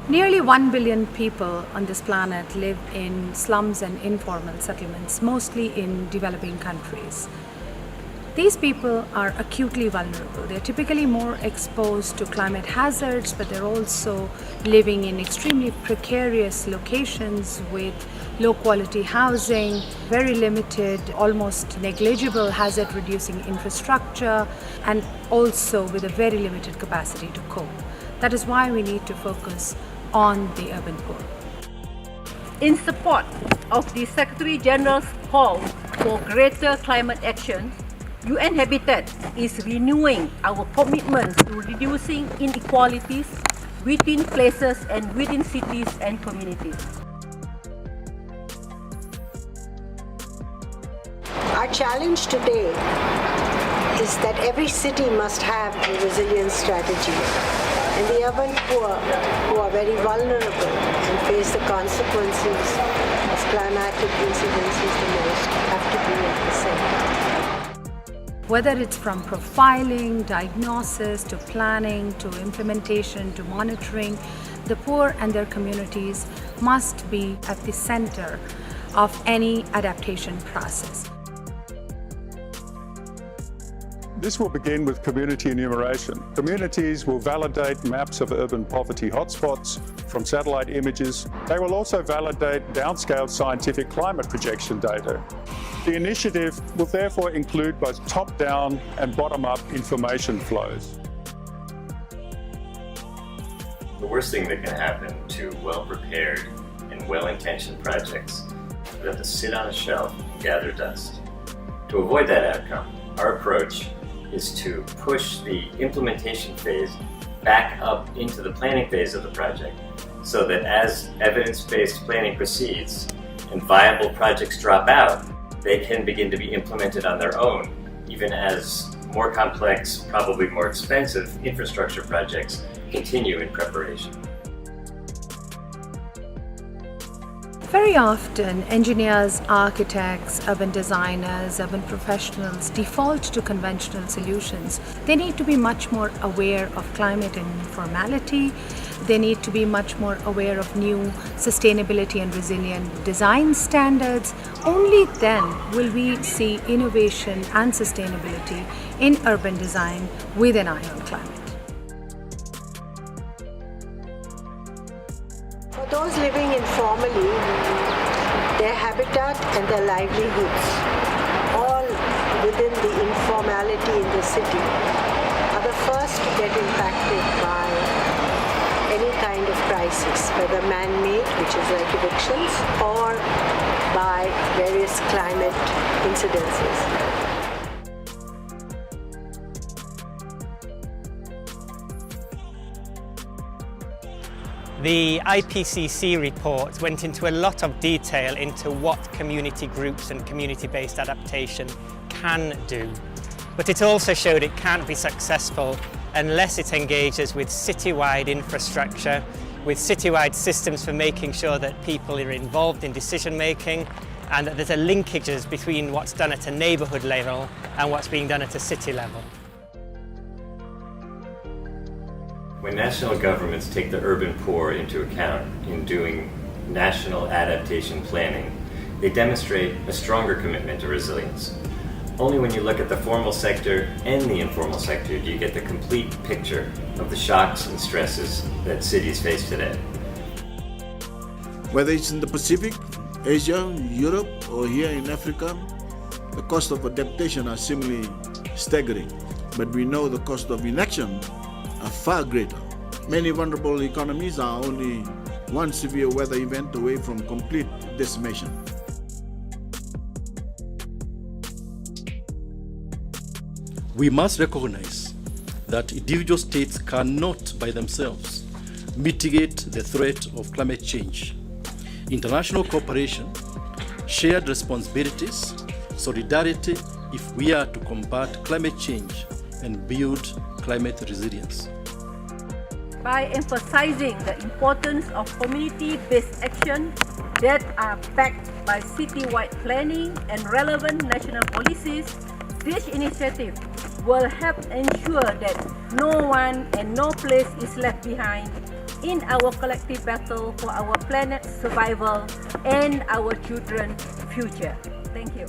Nearly 1 billion people on this planet live in slums and informal settlements, mostly in developing countries. These people are acutely vulnerable. They're typically more exposed to climate hazards, but they're also living in extremely precarious locations with low quality housing, very limited, almost negligible hazard reducing infrastructure, and also with a very limited capacity to cope. That is why we need to focus on the urban poor. In support of the Secretary General's call for greater climate action, UN Habitat is renewing our commitments to reducing inequalities within places and within cities and communities. Our challenge today is that every city must have a resilience strategy. And the urban poor, who are very vulnerable and face the consequences of climatic incidences the most, have to be at the center. Whether it's from profiling, diagnosis, to planning, to implementation, to monitoring, the poor and their communities must be at the center of any adaptation process. This will begin with community enumeration. Communities will validate maps of urban poverty hotspots from satellite images. They will also validate downscaled scientific climate projection data. The initiative will therefore include both top-down and bottom-up information flows. The worst thing that can happen to well-prepared and well-intentioned projects is that they sit on a shelf and gather dust. To avoid that outcome, our approach is to push the implementation phase back up into the planning phase of the project so that as evidence-based planning proceeds and viable projects drop out, they can begin to be implemented on their own, even as more complex, probably more expensive infrastructure projects continue in preparation. Very often, engineers, architects, urban designers, urban professionals default to conventional solutions. They need to be much more aware of climate and informality. They need to be much more aware of new sustainability and resilient design standards. Only then will we see innovation and sustainability in urban design with an eye on climate. For those living informally, their habitat and their livelihoods, all within the informality in the city, are the first to get impacted by any kind of crisis, whether man-made, which is like evictions, or by various climate incidences. The IPCC report went into a lot of detail into what community groups and community-based adaptation can do. But it also showed it can't be successful unless it engages with citywide infrastructure, with citywide systems for making sure that people are involved in decision making and that there's a linkages between what's done at a neighbourhood level and what's being done at a city level. When national governments take the urban poor into account in doing national adaptation planning, they demonstrate a stronger commitment to resilience. Only when you look at the formal sector and the informal sector do you get the complete picture of the shocks and stresses that cities face today. Whether it's in the Pacific, Asia, Europe, or here in Africa, the cost of adaptation are similarly staggering. But we know the cost of inaction are far greater. Many vulnerable economies are only one severe weather event away from complete decimation. We must recognize that individual states cannot by themselves mitigate the threat of climate change. International cooperation, shared responsibilities, solidarity if we are to combat climate change and build climate resilience. By emphasizing the importance of community-based action that are backed by citywide planning and relevant national policies, this initiative will help ensure that no one and no place is left behind in our collective battle for our planet's survival and our children's future. Thank you.